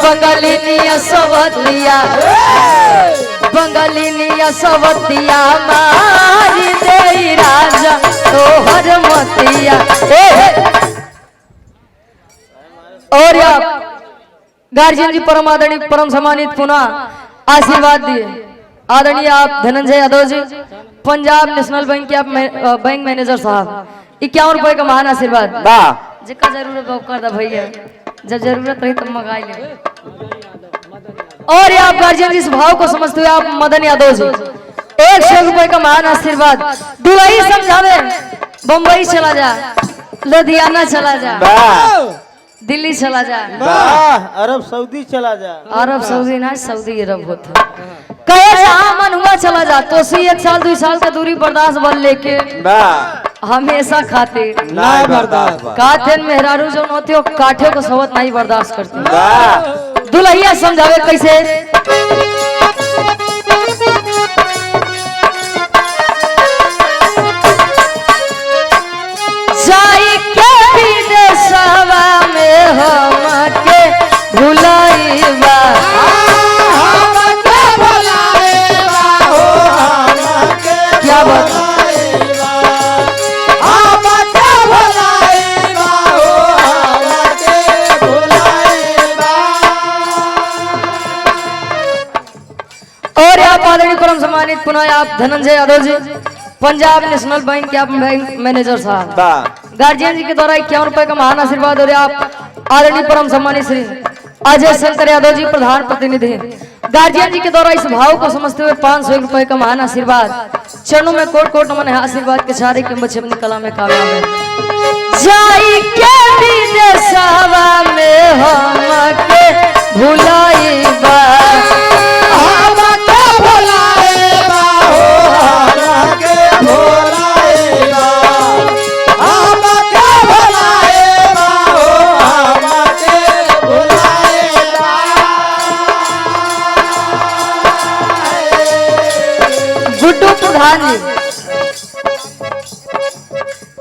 बंगालिनिया सवतिया बंगालिनिया सवतिया मारी दे राजा तोहर मतिया। और गार्जियन जी परम आदरणीय परम सम्मानित पुनः आशीर्वाद दिए आदरणीय आप धनंजय यादव जी पंजाब नेशनल बैंक के आप बैंक मैनेजर साहब 51 रुपए का महान आशीर्वाद जिसका जरूरत हो कर दे भैया जब जरूरत रही तब मंगा ले। और ये आप गार्जियन जी इस भाव को समझते हुए आप मदन यादव जी 100 रुपए का महान आशीर्वाद। दुबई समझावे बम्बई चला जा लुधियाना चला जा दिल्ली चला जा अरब सऊदी चला जा। अरब सऊदी ना सऊदी अरब होता कहे जहाँ मन हुआ चला जा तो सी 1 साल 2 साल का दूरी बर्दाश्त बल लेके हमेशा खाते नहीं बर्दाश्त काथे मेहरारू जो होते हो काठे को सवत नहीं बर्दाश्त करते। दुल्हैया समझावे कैसे जाई के विदेशवा में हमके भुलाईबा क्या बात और आप आदरणीय परम सम्मानित पुनः आप धनंजय यादव जी पंजाब नेशनल बैंक के आप बैंक मैनेजर साहब गार्जियन जी के द्वारा 51 रुपए का महान आशीर्वाद। और आप आदरणीय परम सम्मानित श्री अजय शंकर यादव जी प्रधान प्रतिनिधि गार्जियन जी के द्वारा इस भाव को समझते हुए 500 रुपए का महान आशीर्वाद। चरणों में कोट कोट नमन है आशीर्वाद के सारे के बच्चे अपनी कला में कामयाब है। जाई के विदेशवा में हमके भुलाईबा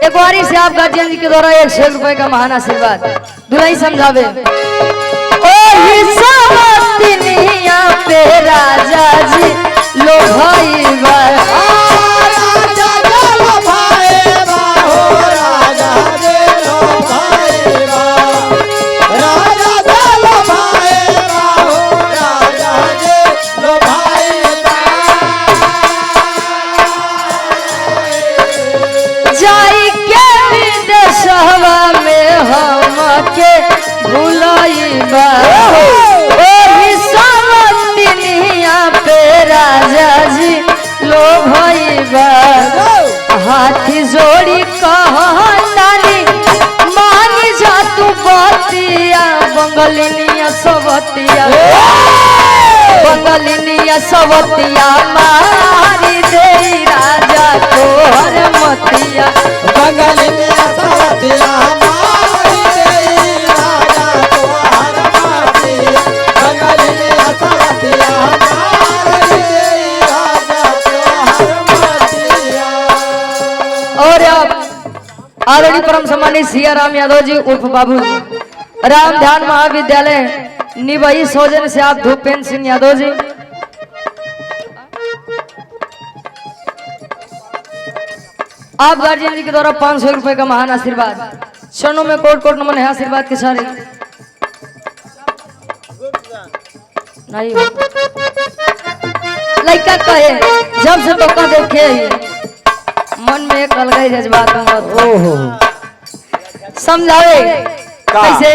एक बारी से आप गार्जियन जी के द्वारा 100 रुपए का महान आशीर्वाद। दुल्हन समझावे पे राजा जी लो भाईबा जाई के विदेशवा में हमके भुलाईबा ओही सवतिनिया पे राजा जी लो भईबा। हाथी जोड़ी कहतानी मान जा तू बतिया बंगालिनिया सवतिया बंगालिनिया सवतिया मारी दे राजा तोहर मतिया बंगालिनिया सवतिया मारी दे राजा तोहर मतिया बंगालिनिया सवतिया मारी दे राजा तोहर मतिया। और आप आदरणीय परम सम्मानित सिया राम यादव जी उर्फ बाबू राम ध्यान महाविद्यालय निवाई सौजन से आप भूपेंद्र सिंह यादव जी आप गार्जियन जी के द्वारा 500 रुपए का महान आशीर्वाद। चरणों में कोट कोट नमन है आशीर्वाद के सारे नहीं लड़का कहे जब से टोका देखे मन में एक अलग ही जज्बात समझावे कैसे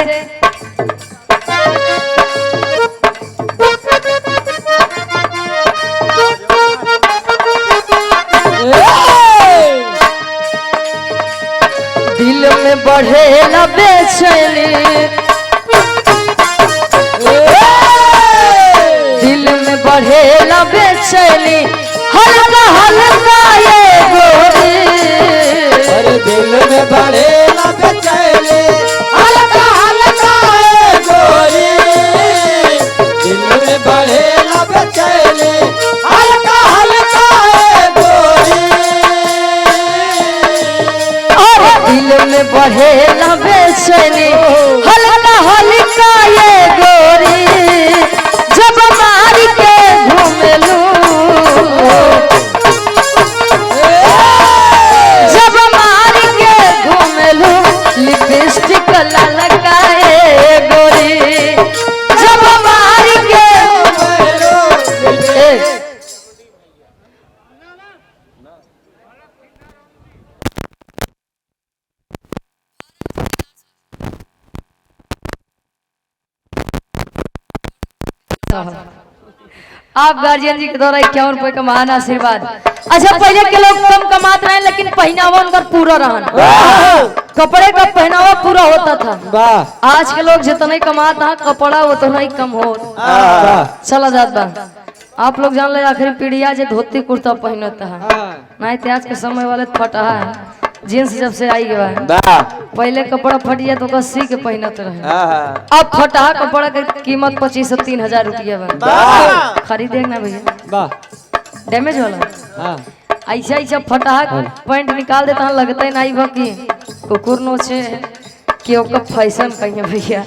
दिल में बढ़ेला बेचैनी दिल में बढ़ेला बेचैनी हल्का हल्का ये गोरी अरे दिल में बढ़ेला बेचैनी हल्का हल्का ये गोरी दिल में बढ़ेला बेचैनी हल्का हल्का ये गोरी और दिल में बढ़ेला बेचैनी हल्का आप गार्जियन जी के द्वारा 51 रुपए का महान आशीर्वाद। अच्छा पहले के लोग कम कमाते रहे लेकिन पहनावा उनका पूरा रहन, कपड़े का पहनावा पूरा होता था। वाह आज के लोग जितना ही कमाता है कपड़ा उतना ही कम हो चला जाता। आप लोग जान ले आखिरी पीढ़िया जो धोती कुर्ता पहनता है, नहीं तो आज के समय वाले फटा है जींस जब से आई गया है। पहले कपड़ा फट गया तो ओकर सी के पहनते रहे, अब फटा कपड़ा की कीमत 25 से 3000 रुपया बा। खरीदे ना भैया वाह डैमेज वाला ऐसा ऐसा फटा पैंट निकाल देता है, लगता ही नहीं कि कुकुर नोचे कि ओकर फैशन कहीं भैया।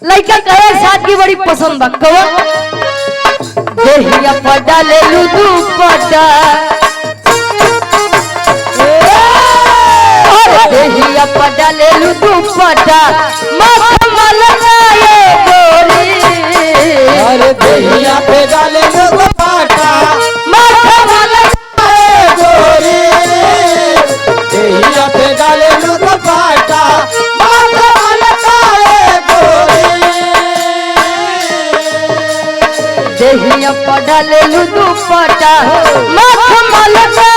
लड़का कहे साथ की बड़ी पसंद बा कवन देहिया पटा ले लू दुपट्टा, देहिया पटा ले लू दुपट्टा माथा लगाए गोरी, अरे देहिया पे डाले लोग पाटा माथा लगाए गोरी, देहिया पे डाले लोग पाटा माथा लगाए गोरी, देहिया पटा ले लू दुपट्टा माथा लगाए